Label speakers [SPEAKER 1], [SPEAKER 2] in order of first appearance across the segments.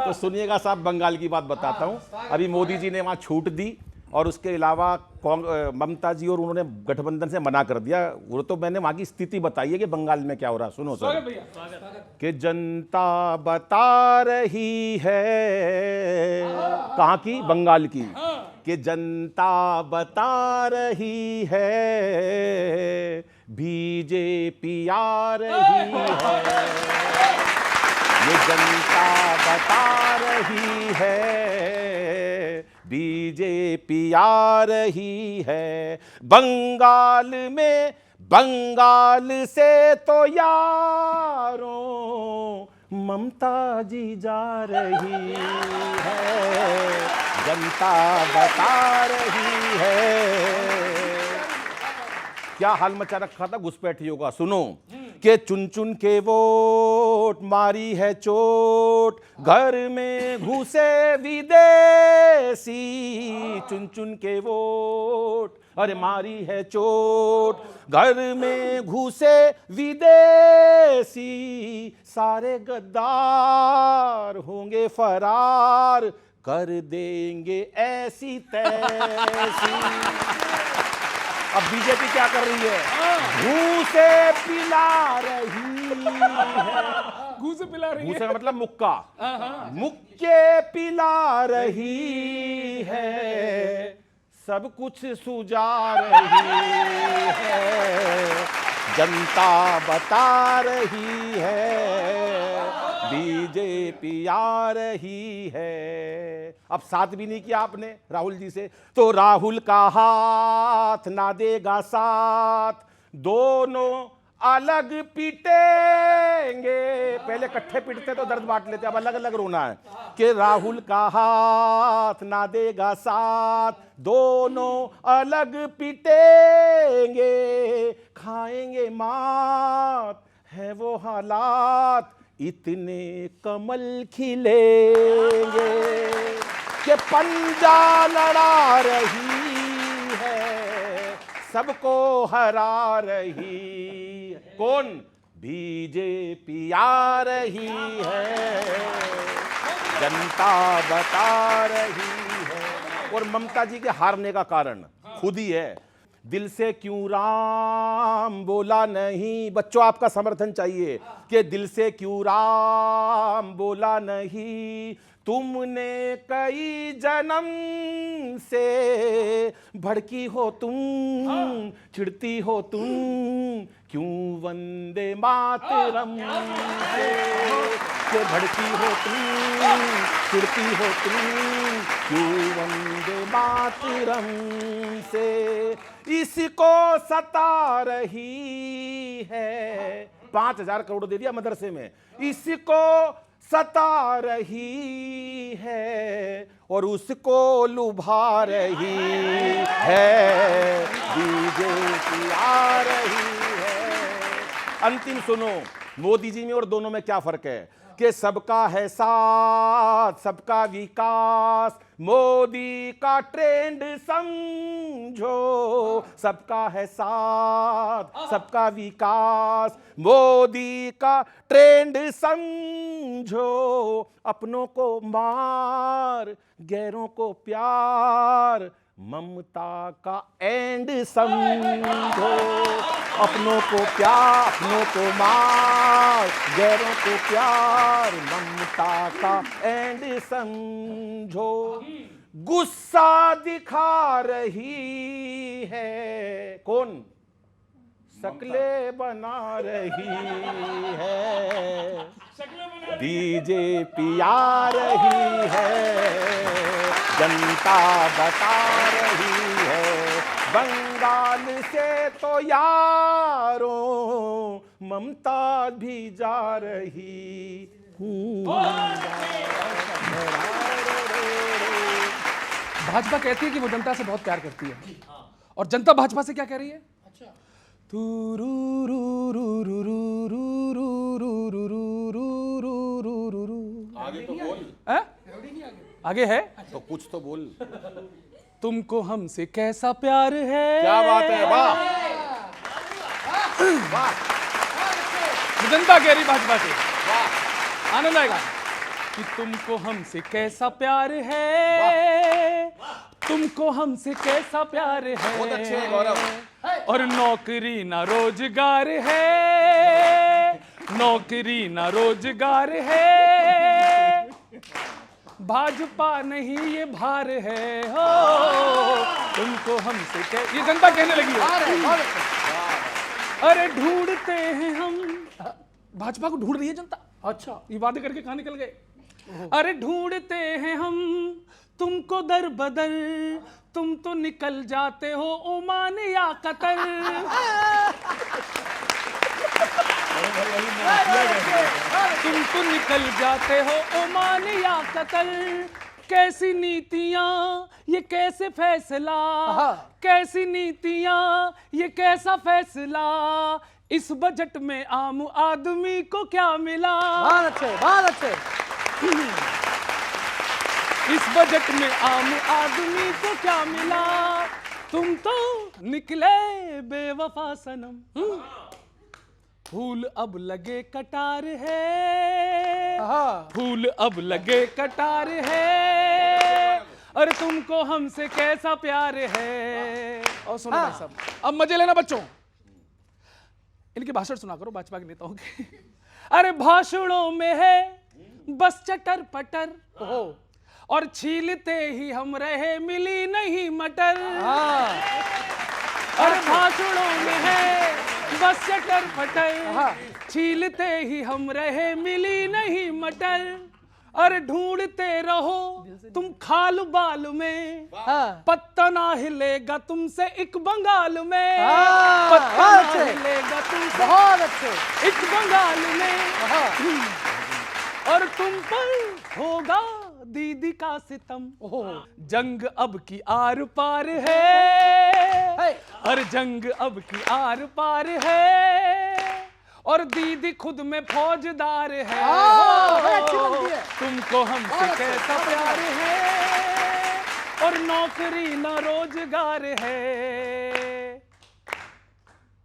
[SPEAKER 1] तो सुनिएगा साहब, बंगाल की बात बताता हूं। अभी मोदी जी ने वहां छूट दी और उसके अलावा ममता जी और उन्होंने गठबंधन से मना कर दिया। वो तो मैंने वहां की स्थिति बताई है कि बंगाल में क्या हो रहा है। सुनो सर, कि जनता बता रही है, कहाँ की? बंगाल की। कि जनता बता रही है, बीजेपी आ रही है, ये जनता बता रही है, बीजेपी आ रही है। बंगाल में, बंगाल से तो यारों ममता जी जा रही है, जनता बता रही है। क्या हाल मचा रखा था घुसपैठियों का, सुनो। कि चुन चुन के वोट मारी है चोट, घर में घुसे विदेशी, चुन चुन के वोट अरे मारी है चोट, घर में घुसे विदेशी, सारे गद्दार होंगे फरार, कर देंगे ऐसी तैसी। अब बीजेपी क्या कर रही है? घूसे पिला रही है।
[SPEAKER 2] घूसे पिला रही है,
[SPEAKER 1] घूसे का मतलब मुक्का, मुक्के पिला रही है, सब कुछ सुझा रही है, जनता बता रही है, बीजेपी आ रही है। अब साथ भी नहीं किया आपने राहुल जी से, तो राहुल का हाथ ना देगा साथ, दोनों अलग पीटेंगे। पहले इकट्ठे पीटते तो दर्द बांट लेते, अब अलग अलग रोना है। कि राहुल का हाथ ना देगा साथ, दोनों अलग पीटेंगे, खाएंगे मात, है वो हालात, इतने कमल खिलेंगे। कि पंजा लड़ा रही है, सबको हरा रही है, कौन? बीजेपी आ रही है, जनता बता रही है। और ममता जी के हारने का कारण खुद ही है। दिल से क्यों राम बोला नहीं, बच्चों आपका समर्थन चाहिए। कि दिल से क्यों राम बोला नहीं, तुमने कई जन्म से, भड़की हो तुम, चिढ़ती हो तुम, क्यों वंदे मातरम से। कि भड़की हो तुम, चिढ़ती हो तुम, क्यों वंदे मातरम से। इसको सता रही है, 5,000 करोड़ दे दिया मदरसे में, इसको सता रही है और उसको लुभा रही है, बीजेपी आ रही है। अंतिम सुनो, मोदी जी में और दोनों में क्या फर्क है? कि सबका है साथ, सबका विकास, मोदी का ट्रेंड समझो। सबका है साथ, सबका विकास, मोदी का ट्रेंड समझो। अपनों को मार, गैरों को प्यार, ममता का एंड समझो। अपनों को प्यार, अपनों को मार, गैरों को प्यार, ममता का एंड समझो। गुस्सा दिखा रही है, कौन? शक्लें बना रही है, बीजेपी आ रही है, जनता बता रही है। बंगाल से तो यारों ममता भी जा रही।
[SPEAKER 2] भाजपा कहती है कि वो जनता से बहुत प्यार करती है, और जनता भाजपा से क्या कह रही है? तू रू रू रू रू रू रू रू रू रू रू रू रू रू रू।
[SPEAKER 1] आगे तो बोल,
[SPEAKER 2] आगे है
[SPEAKER 1] तो कुछ तो बोल।
[SPEAKER 2] तुमको हमसे कैसा प्यार है।
[SPEAKER 1] क्या बात है, वाह वाह,
[SPEAKER 2] जनता कह रही भाजपा से,
[SPEAKER 1] वाह।
[SPEAKER 2] आनंद आएगा। कि तुमको हमसे कैसा प्यार है, तुमको हमसे कैसा प्यार है।
[SPEAKER 1] बहुत अच्छे हैं गौरव।
[SPEAKER 2] और नौकरी ना रोजगार है, नौकरी ना रोजगार है, भाजपा नहीं ये भार है हो, तुमको हमसे ये जनता कहने लगी है। अरे ढूंढते हैं हम, भाजपा को ढूंढ रही है जनता। अच्छा, ये वादे करके कहां निकल गए। अरे ढूंढते हैं हम तुमको दर बदर, तुम तो निकल जाते हो ओमान या कतर। तुम तो निकल जाते हो ओमान या कतर। कैसी नीतियां ये कैसे फैसला, कैसी नीतियां ये कैसा फैसला, इस बजट में आम आदमी को क्या मिला।
[SPEAKER 3] बहुत अच्छे, बहुत अच्छे।
[SPEAKER 2] इस बजट में आम आदमी को क्या मिला, तुम तो निकले बेवफा सनम। फूल अब लगे कटार है, फूल अब लगे कटार है, और तुमको हमसे कैसा प्यार है। और सुनो भाई साहब, अब मजे लेना बच्चों, इनके भाषण सुना करो भाजपा के नेताओं के। अरे भाषणों में है बस चटर पटर, और छीलते ही हम रहे मिली नहीं मटर। और भाषणों में है बस चटर पटर, छीलते ही हम रहे मिली नहीं मटर। और ढूंढते रहो तुम खाल बाल में, पत्ता ना हिलेगा तुमसे एक बंगाल में। पत्ता ना हिलेगा तुमसे
[SPEAKER 3] बहुत अच्छे
[SPEAKER 2] एक बंगाल में, और तुम पर होगा दीदी का सितम। जंग अब की आर पार है, और जंग अब की आर पार है, और दीदी खुद में फौजदार है। तुमको हमसे कैसा प्यार है, और नौकरी ना रोजगार है,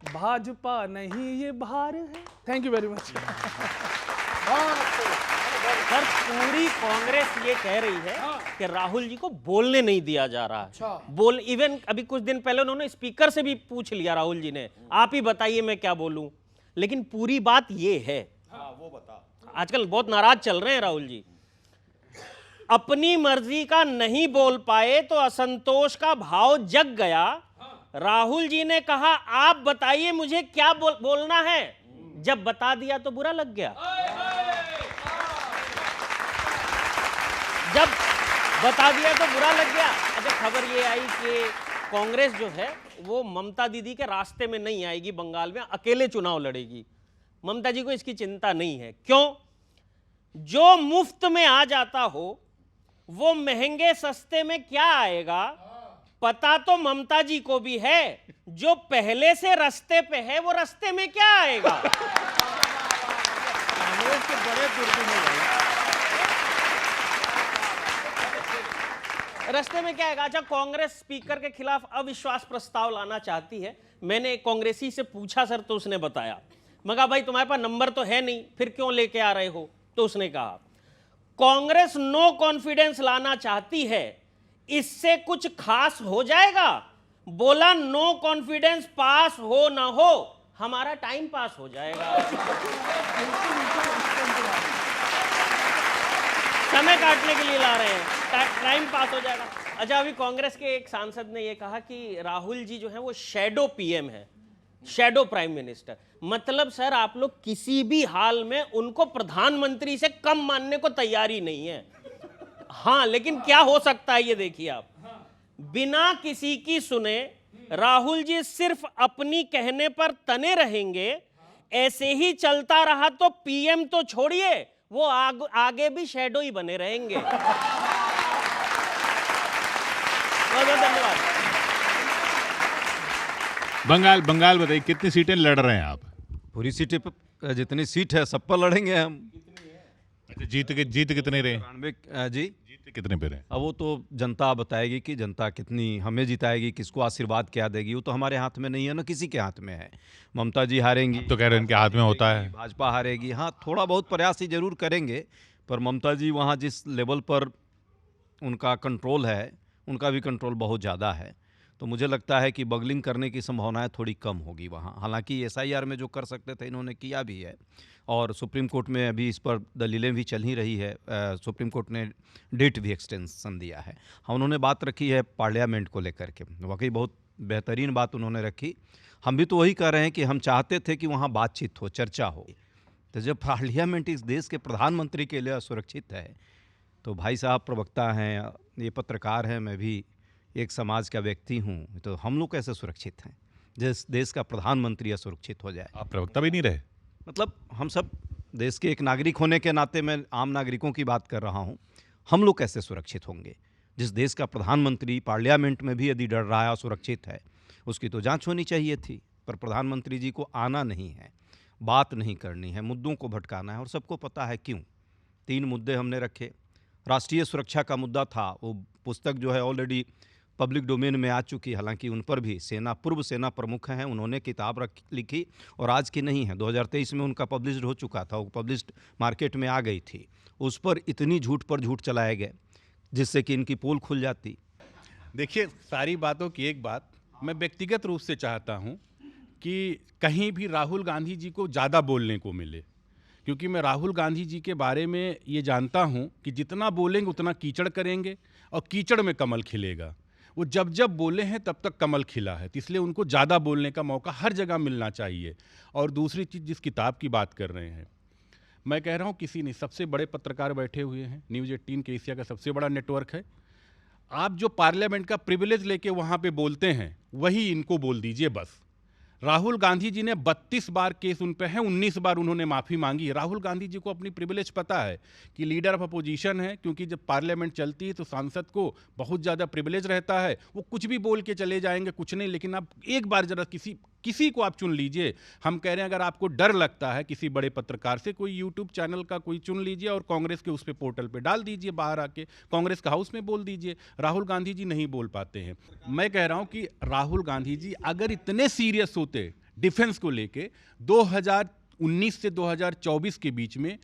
[SPEAKER 2] भाजपा नहीं ये भार है। Thank you very much.
[SPEAKER 4] Sir पूरी कांग्रेस ये कह रही है कि राहुल जी को बोलने नहीं दिया जा रहा है। बोल इवन अभी कुछ दिन पहले उन्होंने स्पीकर से भी पूछ लिया राहुल जी ने, आप ही बताइए मैं क्या बोलूं। लेकिन पूरी बात ये है,
[SPEAKER 1] वो बता।
[SPEAKER 4] आजकल बहुत नाराज चल रहे हैं राहुल जी। अपनी मर्जी का नहीं बोल पाए तो असंतोष का भाव जग गया। राहुल जी ने कहा आप बताइए मुझे क्या बोलना है, जब बता दिया तो बुरा लग गया। जब बता दिया तो बुरा लग गया। अच्छा, खबर ये आई कि कांग्रेस जो है वो ममता दीदी के रास्ते में नहीं आएगी, बंगाल में अकेले चुनाव लड़ेगी। ममता जी को इसकी चिंता नहीं है। क्यों? जो मुफ्त में आ जाता हो वो महंगे सस्ते में क्या आएगा, पता तो ममता जी को भी है। जो पहले से रास्ते पे है वो रास्ते में क्या आएगा। कांग्रेस के बड़े दुर्गुण है, रास्ते में क्या आएगा। अच्छा, कांग्रेस स्पीकर के खिलाफ अविश्वास प्रस्ताव लाना चाहती है। मैंने कांग्रेसी से पूछा सर, तो उसने बताया, मगर भाई तुम्हारे पास नंबर तो है नहीं, फिर क्यों लेके आ रहे हो। तो उसने कहा कांग्रेस नो कॉन्फिडेंस लाना चाहती है, इससे कुछ खास हो जाएगा। बोला नो कॉन्फिडेंस पास हो ना हो, हमारा टाइम पास हो जाएगा, समय काटने के लिए ला रहे हैं, टाइम पास हो जाएगा। अच्छा, अभी कांग्रेस के एक सांसद ने यह कहा कि राहुल जी जो है वो शैडो पीएम है, शैडो प्राइम मिनिस्टर। मतलब सर आप लोग किसी भी हाल में उनको प्रधानमंत्री से कम मानने को तैयारी नहीं है। हाँ, लेकिन क्या हो सकता है ये देखिए आप, बिना किसी की सुने राहुल जी सिर्फ अपनी कहने पर तने रहेंगे। ऐसे ही चलता रहा तो पीएम तो छोड़िए, वो आगे भी शैडो ही बने रहेंगे। बहुत बहुत धन्यवाद।
[SPEAKER 5] बंगाल बताइए, कितनी सीटें लड़ रहे हैं आप?
[SPEAKER 6] पूरी सीटें पर, जितनी सीट है सब पर लड़ेंगे हम।
[SPEAKER 5] अच्छा, जीत कितने रहे?
[SPEAKER 6] 92 जी।
[SPEAKER 5] जीत कितने पे रहे?
[SPEAKER 6] अब वो तो जनता बताएगी कि जनता कितनी हमें जिताएगी, किसको आशीर्वाद क्या देगी। वो तो हमारे हाथ में नहीं है ना, किसी के हाथ में है। ममता जी हारेंगी
[SPEAKER 5] तो कह रहे हैं इनके हाथ में होता है।
[SPEAKER 6] भाजपा हारेगी। हाँ, थोड़ा बहुत प्रयास ही जरूर करेंगे, पर ममता जी वहाँ जिस लेवल पर उनका कंट्रोल है, उनका भी कंट्रोल बहुत ज़्यादा है। तो मुझे लगता है कि बगलिंग करने की संभावनाएं थोड़ी कम होगी वहाँ। हालांकि एसआईआर में जो कर सकते थे इन्होंने किया भी है, और सुप्रीम कोर्ट में अभी इस पर दलीलें भी चल ही रही है। सुप्रीम कोर्ट ने डेट भी एक्सटेंशन दिया है। हाँ, उन्होंने बात रखी है पार्लियामेंट को लेकर के, वाकई बहुत बेहतरीन बात उन्होंने रखी। हम भी तो वही कह रहे हैं कि हम चाहते थे कि वहाँ बातचीत हो, चर्चा हो। तो जब पार्लियामेंट इस देश के प्रधानमंत्री के लिए असुरक्षित है, तो भाई साहब प्रवक्ता हैं, ये पत्रकार हैं, मैं भी एक समाज का व्यक्ति हूँ, तो हम लोग कैसे सुरक्षित हैं जिस देश का प्रधानमंत्री असुरक्षित हो जाए?
[SPEAKER 5] आप प्रवक्ता भी नहीं रहे?
[SPEAKER 6] मतलब हम सब देश के एक नागरिक होने के नाते मैं आम नागरिकों की बात कर रहा हूँ। हम लोग कैसे सुरक्षित होंगे जिस देश का प्रधानमंत्री पार्लियामेंट में भी यदि डर रहा है, असुरक्षित है? उसकी तो जांच होनी चाहिए थी। पर प्रधानमंत्री जी को आना नहीं है, बात नहीं करनी है, मुद्दों को भटकाना है, और सबको पता है क्यों। 3 मुद्दे हमने रखे। राष्ट्रीय सुरक्षा का मुद्दा था, वो पुस्तक जो है ऑलरेडी पब्लिक डोमेन में आ चुकी। हालांकि उन पर भी पूर्व सेना प्रमुख हैं, उन्होंने किताब लिखी, और आज की नहीं है, 2023 में उनका पब्लिश्ड हो चुका था, वो पब्लिश्ड मार्केट में आ गई थी। उस पर इतनी झूठ पर झूठ चलाए गए जिससे कि इनकी पोल खुल जाती।
[SPEAKER 3] देखिए, सारी बातों की एक बात मैं व्यक्तिगत रूप से चाहता हूं कि कहीं भी राहुल गांधी जी को ज़्यादा बोलने को मिले, क्योंकि मैं राहुल गांधी जी के बारे में ये जानता हूं कि जितना बोलेंगे उतना कीचड़ करेंगे, और कीचड़ में कमल खिलेगा। वो जब जब बोले हैं तब तक कमल खिला है, तो इसलिए उनको ज़्यादा बोलने का मौका हर जगह मिलना चाहिए। और दूसरी चीज़, जिस किताब की बात कर रहे हैं, मैं कह रहा हूँ किसी नहीं, सबसे बड़े पत्रकार बैठे हुए हैं, न्यूज़ 18 के एशिया का सबसे बड़ा नेटवर्क है। आप जो पार्लियामेंट का प्रिविलेज लेके वहाँ पे बोलते हैं, वही इनको बोल दीजिए बस। राहुल गांधी जी ने 32 बार केस उन पे हैं, 19 बार उन्होंने माफ़ी मांगी। राहुल गांधी जी को अपनी प्रिविलेज पता है कि लीडर ऑफ अपोजिशन है, क्योंकि जब पार्लियामेंट चलती है तो सांसद को बहुत ज़्यादा प्रिविलेज रहता है, वो कुछ भी बोल के चले जाएंगे, कुछ नहीं। लेकिन आप एक बार ज़रा किसी को आप चुन लीजिए। हम कह रहे हैं, अगर आपको डर लगता है किसी बड़े पत्रकार से, कोई यूट्यूब चैनल का कोई चुन लीजिए और कांग्रेस के उस पे पोर्टल पे डाल दीजिए, बाहर आके कांग्रेस का हाउस में बोल दीजिए। राहुल गांधी जी नहीं बोल पाते हैं। मैं कह रहा हूं कि राहुल गांधी जी अगर इतने सीरियस होते डिफेंस को लेके, 2019 से 2024 के बीच में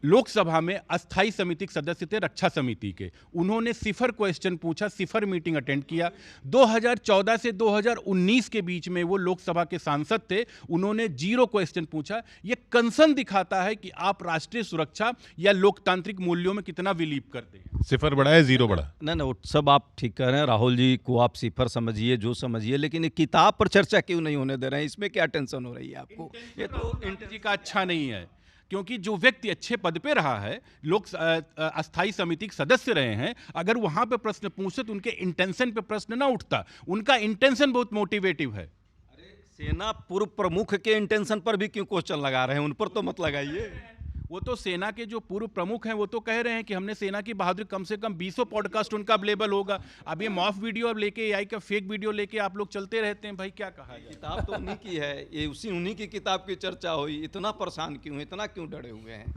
[SPEAKER 3] लोकसभा में अस्थाई समिति के सदस्य थे, रक्षा समिति के, उन्होंने सिफर क्वेश्चन पूछा, सिफर मीटिंग अटेंड किया। 2014 से 2019 के बीच में वो लोकसभा के सांसद थे, उन्होंने 0 क्वेश्चन पूछा। ये कंसर्न दिखाता है कि आप राष्ट्रीय सुरक्षा या लोकतांत्रिक मूल्यों में कितना बिलीव करते हैं।
[SPEAKER 5] सिफर बढ़ा है, 0 बढ़ा?
[SPEAKER 6] नहीं, वो सब आप ठीक कह रहे हैं। राहुल जी को आप सिफर समझिए, जो समझिए, लेकिन एक किताब पर चर्चा क्यों नहीं होने दे रहे हैं? इसमें क्या टेंशन हो रही है आपको?
[SPEAKER 3] ये तो जी का अच्छा नहीं है, क्योंकि जो व्यक्ति अच्छे पद पे रहा है, लोग अस्थाई समिति के सदस्य रहे हैं, अगर वहां पे प्रश्न पूछते तो उनके इंटेंशन पे प्रश्न ना उठता। उनका इंटेंशन बहुत मोटिवेटिव है।
[SPEAKER 6] सेना पूर्व प्रमुख के इंटेंशन पर भी क्यों क्वेश्चन लगा रहे हैं? उन पर तो मत लगाइए।
[SPEAKER 3] वो तो सेना के जो पूर्व प्रमुख हैं वो तो कह रहे हैं कि हमने सेना की बहादुरी, कम से कम 20 पॉडकास्ट उनका अवेलेबल होगा। अब ये मॉफ वीडियो अब लेके, एआई का फेक वीडियो लेके आप लोग चलते रहते हैं, भाई क्या कहा जाए।
[SPEAKER 6] किताब तो उन्हीं की है, ये उन्हीं की किताब की चर्चा हुई। इतना परेशान क्यों है, इतना क्यों डरे हुए हैं?